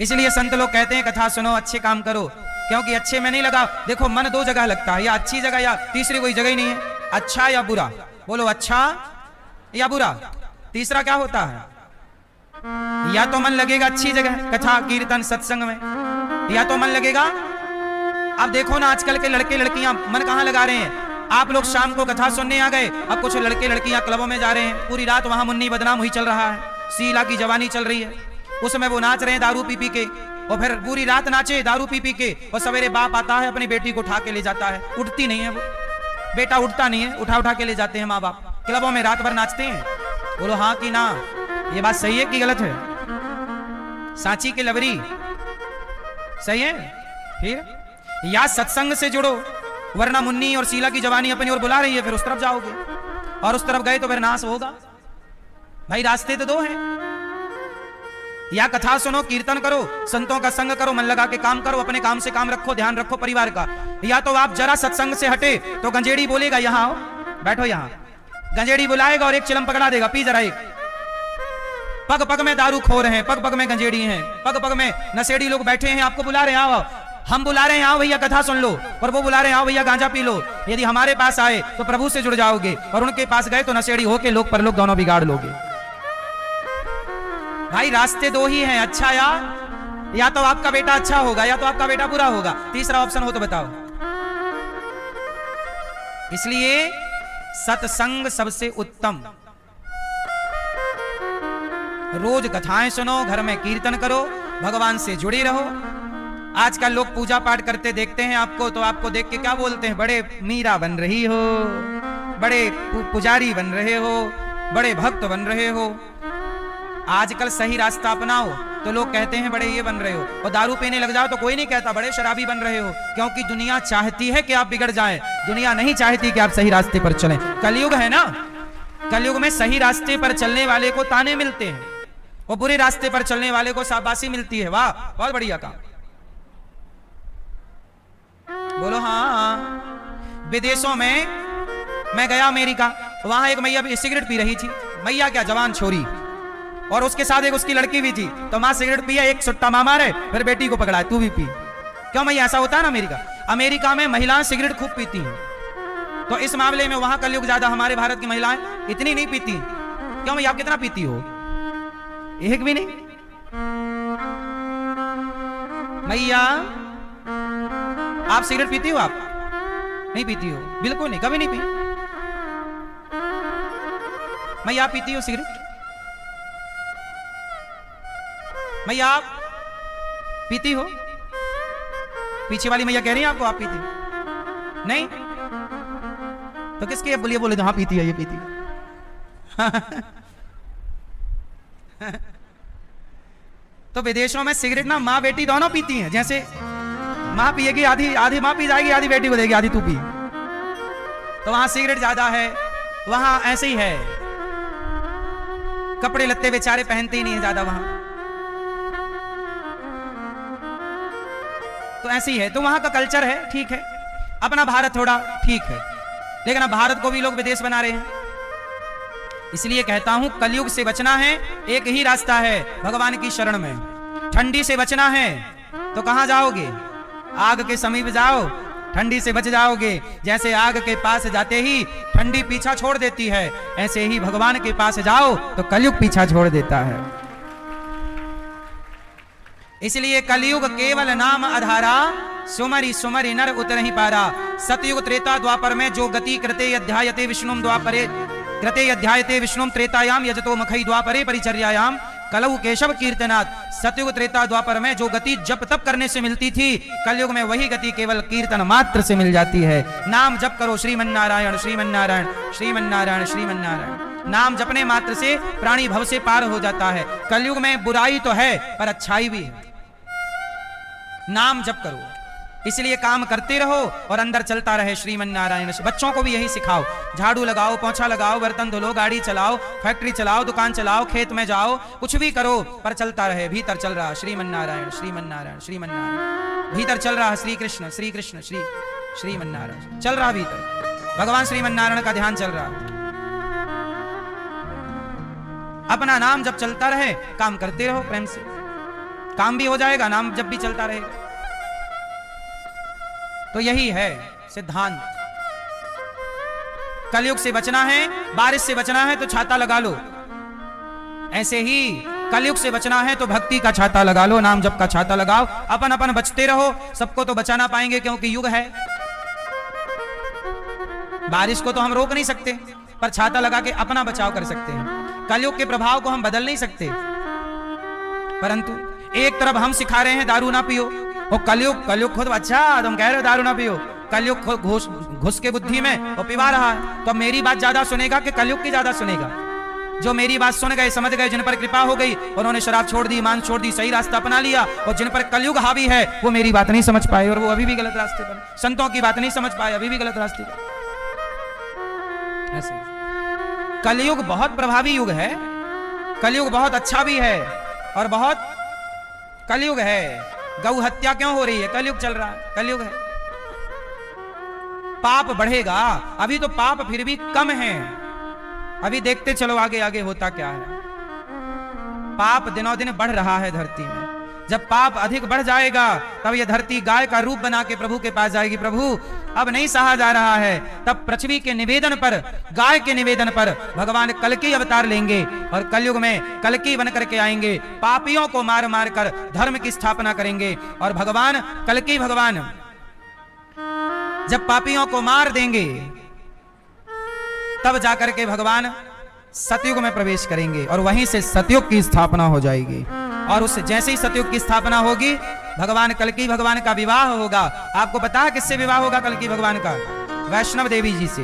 इसलिए संत लोग कहते हैं कथा सुनो, अच्छे काम करो, क्योंकि अच्छे में नहीं लगा। देखो मन 2 जगह लगता है, या अच्छी जगह या तीसरी कोई जगह ही नहीं है। अच्छा या बुरा, बोलो अच्छा या बुरा। तीसरा क्या होता है? या तो मन लगेगा अच्छी जगह कथा कीर्तन सत्संग में, या तो मन लगेगा। अब देखो ना आजकल के लड़के लड़कियां मन कहां लगा रहे हैं। आप लोग शाम को कथा सुनने आ गए, अब कुछ लड़के लड़कियां क्लबों में जा रहे हैं, पूरी रात वहां मुन्नी बदनाम हुई चल रहा है, शीला की जवानी चल रही है, उसमें वो नाच रहे हैं दारू पी पी के, और फिर पूरी रात नाचे दारू पी पी के, और सवेरे बाप आता है अपनी बेटी को उठा के ले जाता है, उठती नहीं है वो, बेटा उठता नहीं है, उठा उठा के ले जाते हैं माँ बाप, क्लबों में रात भर नाचते हैं। बोलो हाँ कि ना, ये बात सही है कि गलत है? सांची के लवरी सही है? फिर या सत्संग से जुड़ो, वरना मुन्नी और शीला की जवानी अपनी ओर बुला रही है, फिर उस तरफ जाओगे, और उस तरफ गए तो फिर नाश होगा। भाई रास्ते तो 2 हैं, या कथा सुनो कीर्तन करो, संतों का संग करो, मन लगा के काम करो, अपने काम से काम रखो, ध्यान रखो परिवार का। या तो आप जरा सत्संग से हटे तो गंजेड़ी बोलेगा यहाँ आओ, बैठो यहाँ, गंजेड़ी बुलाएगा और एक चिलम पकड़ा देगा, पी जरा एक। पग पग में दारू खोर हैं, पग पग में गंजेड़ी हैं, पग पग में नशेड़ी लोग बैठे हैं, आपको बुला रहे हैं आओ, हम बुला रहे हैं आओ भैया कथा सुन लो, और वो बुला रहे हैं आओ भैया गांजा पी लो। यदि हमारे पास आए तो प्रभु से जुड़ जाओगे, और उनके पास गए तो नशेड़ी होके लोग पर लोग दोनों बिगाड़ लोगे। भाई रास्ते 2 ही हैं, अच्छा या तो आपका बेटा अच्छा होगा या तो आपका बेटा बुरा होगा, तीसरा ऑप्शन हो तो बताओ। इसलिए सत्संग सबसे उत्तम। रोज कथाएं सुनो, घर में कीर्तन करो, भगवान से जुड़े रहो। आजकल लोग पूजा पाठ करते देखते हैं आपको, तो आपको देख के क्या बोलते हैं? बड़े मीरा बन रही हो, बड़े पुजारी बन रहे हो, बड़े भक्त बन रहे हो। आजकल सही रास्ता अपनाओ तो लोग कहते हैं बड़े ये बन रहे हो, और दारू पीने लग जाओ तो कोई नहीं कहता बड़े शराबी बन रहे हो, क्योंकि दुनिया चाहती है कि आप बिगड़ जाएं, दुनिया नहीं चाहती कि आप सही रास्ते पर चलें। कलयुग है ना, कलयुग में सही रास्ते पर चलने वाले को ताने मिलते हैं, और बुरे रास्ते पर चलने वाले को शाबाशी मिलती है। वाह बहुत बढ़िया काम। बोलो हाँ। विदेशों में मैं गया अमेरिका, वहां एक मैया भी सिगरेट पी रही थी, मैया क्या जवान छोरी, और उसके साथ एक उसकी लड़की भी थी। तो माँ सिगरेट पिया, एक सुट्टा माँ मारे, फिर बेटी को पकड़ा, तू भी पी। क्यों मैया? ऐसा होता है ना अमेरिका, अमेरिका में महिलाएं सिगरेट खूब पीती हैं, तो इस मामले में वहां कलयुग ज्यादा, हमारे भारत की महिलाएं इतनी नहीं पीती। क्यों भैया? आप कितना पीती हो? एक भी नहीं। मैया आप सिगरेट पीती हो? आप नहीं पीती हो? बिल्कुल नहीं, कभी नहीं पी। मैया आप पीती हो सिगरेट? मैया आप पीती हो? पीछे वाली मैया कह रही है आपको आप पीती नहीं, तो किसके बोलिए? बोले तो हाँ पीती है, ये पीती है। तो विदेशों में सिगरेट ना माँ बेटी दोनों पीती हैं। जैसे माँ पिएगी, आधी आधी माँ पी जाएगी, आधी बेटी को देगी, आधी तू पी। तो वहां सिगरेट ज्यादा है, वहां ऐसे ही है। कपड़े लत्ते बेचारे पहनते ही नहीं है ज्यादा वहां, तो ऐसे ही है। तो वहां का कल्चर है, ठीक है। अपना भारत थोड़ा ठीक है, लेकिन अब भारत को भी लोग विदेश बना रहे हैं। इसलिए कहता हूं कलयुग से बचना है, एक ही रास्ता है, भगवान की शरण में। ठंडी से बचना है तो कहां जाओगे? आग के समीप जाओ, ठंडी से बच जाओगे। जैसे आग के पास जाते ही ठंडी पीछा छोड़ देती है, ऐसे ही भगवान के पास जाओ तो कलयुग पीछा छोड़ देता है। इसलिए कलयुग केवल नाम आधारा, सुमरि सुमरि नर उतर ही पारा। सतयुग त्रेता द्वापर में जो गति कृते अध्यायते विष्णुम द्वापरे, कृते अध्यायते विष्णुम त्रेतायाम यजतो मखई द्वापरे परिचर्यायाम कलऊ केशव कीर्तनाथ। सतयुग त्रेता द्वापर में जो गति जप तप करने से मिलती थी, कलयुग में वही गति केवल कीर्तन मात्र से मिल जाती है। नाम जप करो, श्रीमन्नारायण श्रीमन्नारायण श्रीमन्नारायण श्रीमन्नारायण। नाम जपने मात्र से प्राणी भव से पार हो जाता है। कलयुग में बुराई तो है पर अच्छाई भी है। नाम जप करो, इसलिए काम करते रहो और अंदर चलता रहे श्रीमन्नारायण। बच्चों को भी यही सिखाओ, झाड़ू लगाओ, पोंछा लगाओ, बर्तन धुलो, गाड़ी चलाओ, फैक्ट्री चलाओ, दुकान चलाओ, खेत में जाओ, कुछ भी करो पर चलता रहे, भीतर चल रहा श्रीमन्नारायण श्रीमन्नारायण श्रीमन्नारायण। भीतर चल रहा श्री कृष्ण श्री कृष्ण श्री श्रीमन्नारायण चल रहा, भीतर भगवान श्रीमन्नारायण का ध्यान चल रहा। अपना नाम जब चलता रहे, काम करते रहो प्रेम से, काम भी हो जाएगा, नाम जब भी चलता रहेगा। तो यही है सिद्धांत। कलयुग से बचना है, बारिश से बचना है तो छाता लगा लो। ऐसे ही कलयुग से बचना है तो भक्ति का छाता लगा लो, नाम जप का छाता लगाओ। अपन अपन बचते रहो, सबको तो बचा ना पाएंगे क्योंकि युग है। बारिश को तो हम रोक नहीं सकते, पर छाता लगा के अपना बचाव कर सकते हैं। कलयुग के प्रभाव को हम बदल नहीं सकते, परंतु एक तरफ हम सिखा रहे हैं दारू ना पियो, और कलयुग खुद, अच्छा तुम कह रहे हो दारू ना पियो, कलयुग घुस के बुद्धि में और पिवा रहा है। तो मेरी बात ज्यादा सुनेगा कि कलयुग की ज्यादा सुनेगा? जो मेरी बात सुन गए, समझ गए, जिन पर कृपा हो गई, उन्होंने शराब छोड़ दी, मांस छोड़ दी, सही रास्ता अपना लिया। और जिन पर कलयुग हावी है वो मेरी बात नहीं समझ पाए और वो अभी भी गलत रास्ते पर, संतों की बात नहीं समझ पाए, अभी भी गलत रास्ते पर। ऐसे कलयुग बहुत प्रभावी युग है, कलयुग बहुत अच्छा भी है और बहुत कलयुग है। गौ हत्या क्यों हो रही है? कलयुग चल रहा है, कलयुग है। पाप बढ़ेगा, अभी तो पाप फिर भी कम है, अभी देखते चलो आगे आगे होता क्या है। पाप दिनों दिन बढ़ रहा है धरती में। जब पाप अधिक बढ़ जाएगा तब यह धरती गाय का रूप बना के प्रभु के पास जाएगी। प्रभु अब नहीं सहा जा रहा है, तब पृथ्वी के निवेदन पर, गाय के निवेदन पर भगवान कल्कि अवतार लेंगे और कलयुग में कल्कि बन करके आएंगे। पापियों को मार मार कर धर्म की स्थापना करेंगे और भगवान कल्कि भगवान जब पापियों को मार देंगे तब जाकर के भगवान सतयुग में प्रवेश करेंगे और वहीं से सतयुग की स्थापना हो जाएगी। और उससे जैसे ही सतयुग की स्थापना होगी, भगवान कल्कि भगवान का विवाह होगा। आपको पता है किससे विवाह होगा कल्कि भगवान का? वैष्णव देवी जी से।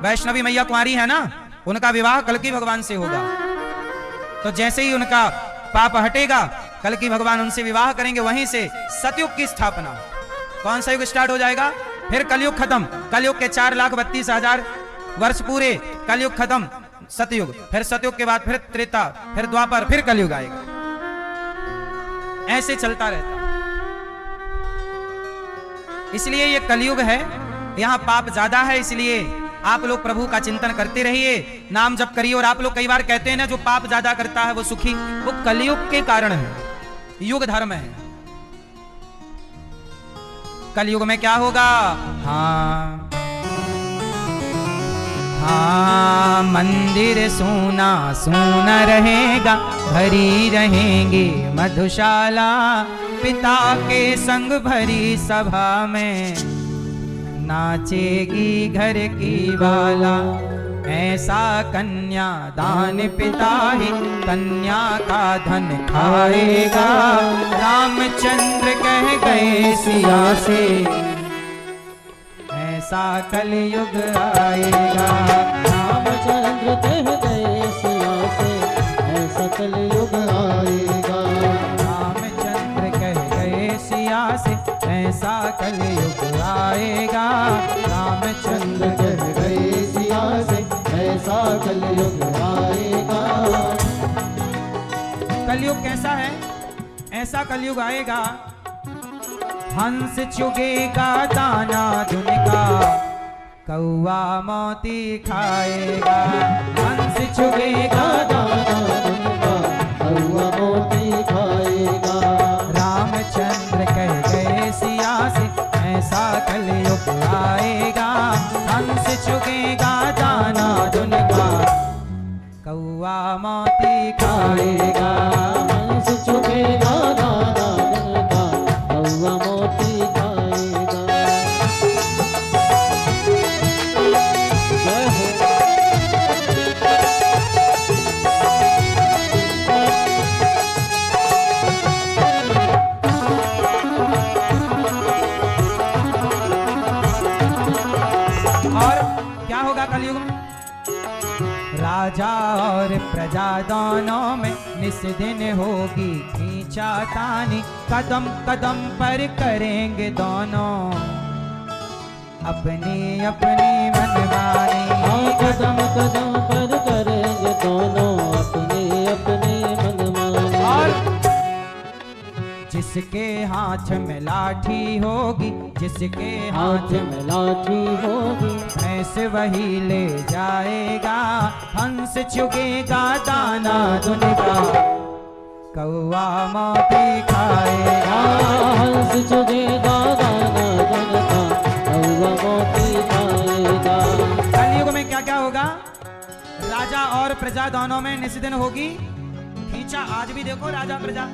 वैष्णवी मैया कुंवारी है ना, उनका विवाह कल्कि भगवान से होगा। तो जैसे ही उनका पाप हटेगा, कल्कि भगवान उनसे विवाह करेंगे, वहीं से सतयुग की स्थापना। कौन सा युग स्टार्ट हो जाएगा? फिर कलयुग खत्म। कलयुग के 4,32,000 वर्ष पूरे, कलयुग खत्म, सतयुग। फिर सतयुग के बाद फिर त्रेता, फिर द्वापर, फिर कलयुग आएगा। ऐसे चलता रहता। इसलिए ये कलयुग है, यहां पाप ज्यादा है, इसलिए आप लोग प्रभु का चिंतन करते रहिए, नाम जप करिए। और आप लोग कई बार कहते हैं ना, जो पाप ज्यादा करता है वो सुखी, वो कलयुग के कारण है, युग धर्म है। कलयुग में क्या होगा? हाँ हाँ, मंदिर सूना सूना रहेगा, भरी रहेंगी मधुशाला, पिता के संग भरी सभा में नाचेगी घर की बाला। ऐसा कन्या दान पिता ही कन्या का धन खाएगा, रामचंद्र कह गए सिया से, ऐसा कलयुग आएगा। रामचंद्र कह गए सिया से, ऐसा कलयुग आएगा। रामचंद्र कह गए सिया से, ऐसा कलयुग आएगा। रामचंद्र कह गए सिया से, ऐसा कलयुग आएगा। कलयुग कैसा है? ऐसा कलयुग आएगा, हंस चुगेगा दाना धुन का, कौवा मोती खाएगा। हंस चुगेगा दाना धुन का, कौवा मोती खाएगा। रामचंद्र कह गए सिया से, ऐसा कलयुग आएगा। हंस चुगेगा दाना धुन का, कौवा मोती खाएगा। हंस चुगेगा दाना धुन का, कौवा मोती खाएगा। जय हो। और क्या होगा कलयुग में? राजा और प्रजा दोनों में निस दिन होगी खींचातानी, कदम कदम पर करेंगे दोनों अपनी अपनी मनमानी। कदम कदम पर करेंगे दोनों अपनी अपनी मनमानी। और जिसके हाथ में लाठी होगी, जिसके हाथ में लाठी होगी, भैंस वही ले जाएगा। हंस चुगेगा दाना धुन का, कौवा मोती खाएगा। हंस चुगेगा दाना धुन का, कौवा मोती खाएगा। कलयुग में क्या क्या होगा? राजा और प्रजा दोनों में निस्दिन होगी खींचा। आज भी देखो राजा प्रजा,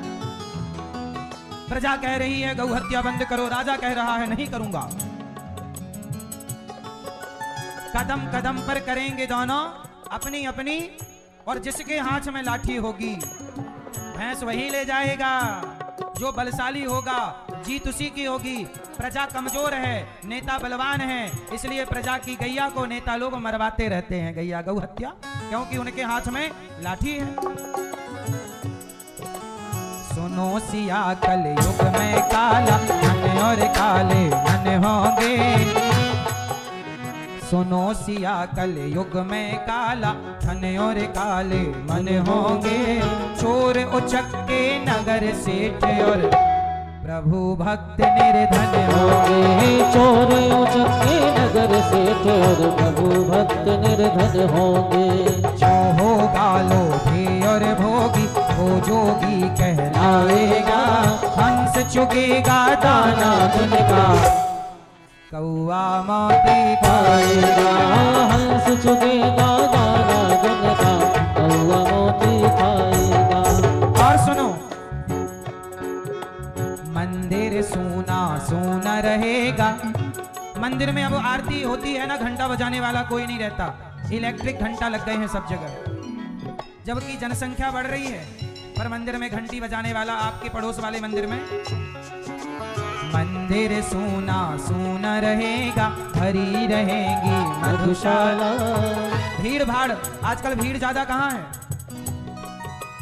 प्रजा कह रही है गौ हत्या बंद करो, राजा कह रहा है नहीं करूंगा। कदम कदम पर करेंगे दोनों अपनी अपनी, और जिसके हाथ में लाठी होगी भैंस वही ले जाएगा। जो बलशाली होगा जीत उसी की होगी। प्रजा कमजोर है, नेता बलवान है, इसलिए प्रजा की गैया को नेता लोग मरवाते रहते हैं, गैया गौ हत्या, क्योंकि उनके हाथ में लाठी है। सुनो सिया कलयुग में काला मन और काले मन होंगे। सुनो सिया कलयुग में काला धन और काले मन होंगे। चोर उचक्के नगर सेठ और प्रभु भक्त निर्धन होंगे। चोर उचक्के नगर सेठ और प्रभु भक्त निर्धन होंगे। जो होगा लोभी और भोगी वो जोगी कहलाएगा। हंस चुगेगा दाना धुन का, कौवा मोती खाएगा। हंस चुगेगा दाना धुन का, कौवा मोती खाएगा। और सुनो, मंदिर सूना सूना रहेगा। मंदिर में अब आरती होती है ना, घंटा बजाने वाला कोई नहीं रहता, इलेक्ट्रिक घंटा लग गए हैं सब जगह। जबकि जनसंख्या बढ़ रही है, पर मंदिर में घंटी बजाने वाला आपके पड़ोस वाले मंदिर में। मंदिर सूना सूना रहेगा, भरी रहेगी मधुशाला। भीड़ भाड़, आजकल भीड़ ज्यादा कहाँ है?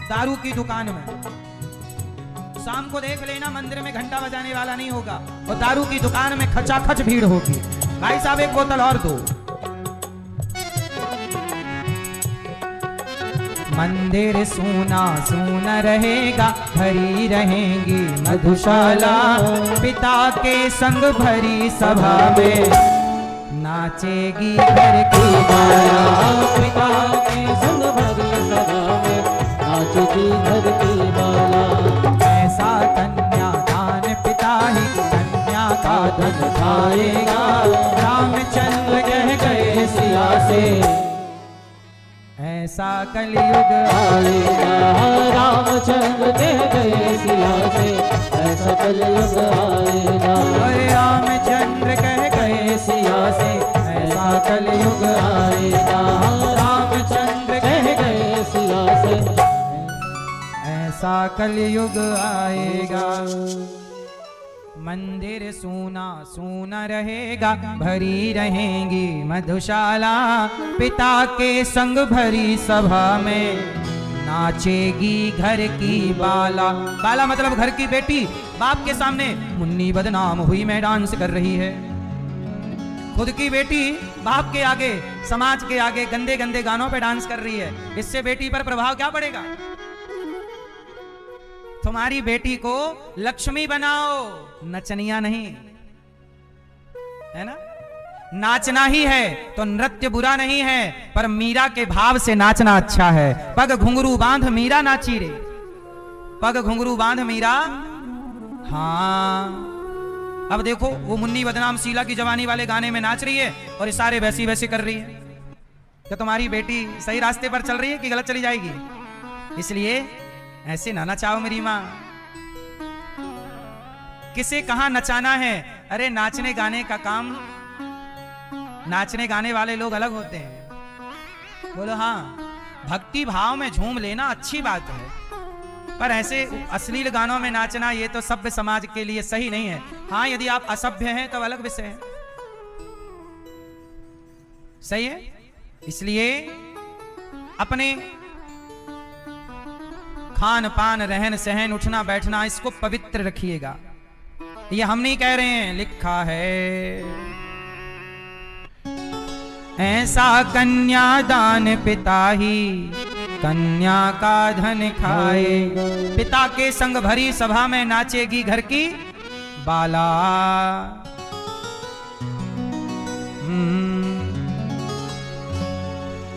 दारू की दुकान में। शाम को देख लेना, मंदिर में घंटा बजाने वाला नहीं होगा, और दारू की दुकान में खचाखच भीड़ होगी। भाई साहब एक बोतल और दो। मंदिर सूना सूना रहेगा, भरी रहेंगी मधुशाला। पिता के संग भरी सभा में नाचेगी घर की बाला। पिता के संग भरी सभा में नाचेगी घर की बाला। ऐसा कन्यादान पिता ही कन्या का धन खाएगा। रामचंद्र कह गए सिया से ऐसा कलयुग आएगा। रामचंद्र कह गए सिया से ऐसा कलयुग आएगा। रामचंद्र कह गए सिया से ऐसा कलयुग आएगा। रामचंद्र कह गए सिया से ऐसा कलयुग आएगा। मंदिर सूना सूना रहेगा, भरी रहेंगी मधुशाला। पिता के संग भरी सभा में नाचेगी घर की बाला। बाला मतलब घर की बेटी। बाप के सामने मुन्नी बदनाम हुई मैं डांस कर रही है। खुद की बेटी बाप के आगे, समाज के आगे गंदे गंदे गानों पे डांस कर रही है। इससे बेटी पर प्रभाव क्या पड़ेगा? तुम्हारी बेटी को लक्ष्मी बनाओ, नचनिया नहीं, है ना? नाचना ही है तो नृत्य बुरा नहीं है, पर मीरा के भाव से नाचना अच्छा है। पग घुंघरू बांध मीरा नाची रे, पग घुंघरू बांध मीरा। हाँ, अब देखो वो मुन्नी बदनाम शीला की जवानी वाले गाने में नाच रही है और इशारे वैसी वैसी कर रही है। क्या तुम्हारी बेटी सही रास्ते पर चल रही है कि गलत चली जाएगी? इसलिए ऐसे ना नचाओ मेरी मां। किसे कहां नचाना है? अरे नाचने गाने का काम, नाचने गाने वाले लोग अलग होते हैं। बोलो हाँ, भक्ति भाव में झूम लेना अच्छी बात है, पर ऐसे अश्लील गानों में नाचना ये तो सभ्य समाज के लिए सही नहीं है। हाँ, यदि आप असभ्य हैं तो अलग विषय है, सही है। इसलिए अपने खान पान, रहन सहन, उठना बैठना, इसको पवित्र रखिएगा। ये हम नहीं कह रहे हैं, लिखा है। ऐसा कन्यादान पिता ही कन्या का धन खाए। पिता के संग भरी सभा में नाचेगी घर की बाला।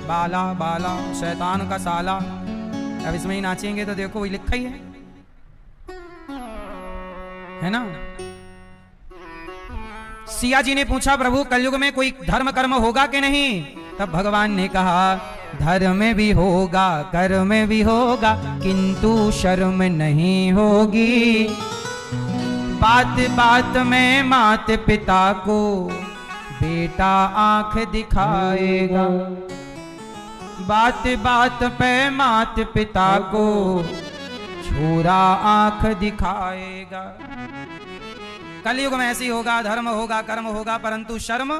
बाला बाला शैतान का साला। अब इसमें ही नाचेंगे तो देखो वही लिखा ही है ना। सिया जी ने पूछा, प्रभु कलयुग में कोई धर्म कर्म होगा कि नहीं? तब भगवान ने कहा, धर्म भी होगा, कर्म भी होगा, किंतु शर्म नहीं होगी। बात बात में मात पिता को बेटा आंख दिखाएगा। बात बात पे मात पिता को छोरा आंख दिखाएगा। कलयुग में ऐसी होगा, धर्म होगा, कर्म होगा, परंतु शर्म।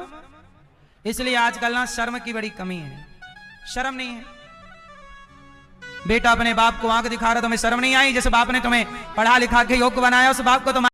इसलिए आजकल ना शर्म की बड़ी कमी है, शर्म नहीं है। बेटा अपने बाप को आंख दिखा रहा, तुम्हें शर्म नहीं आई? जैसे बाप ने तुम्हें पढ़ा लिखा के योग्य बनाया, उस बाप को तुम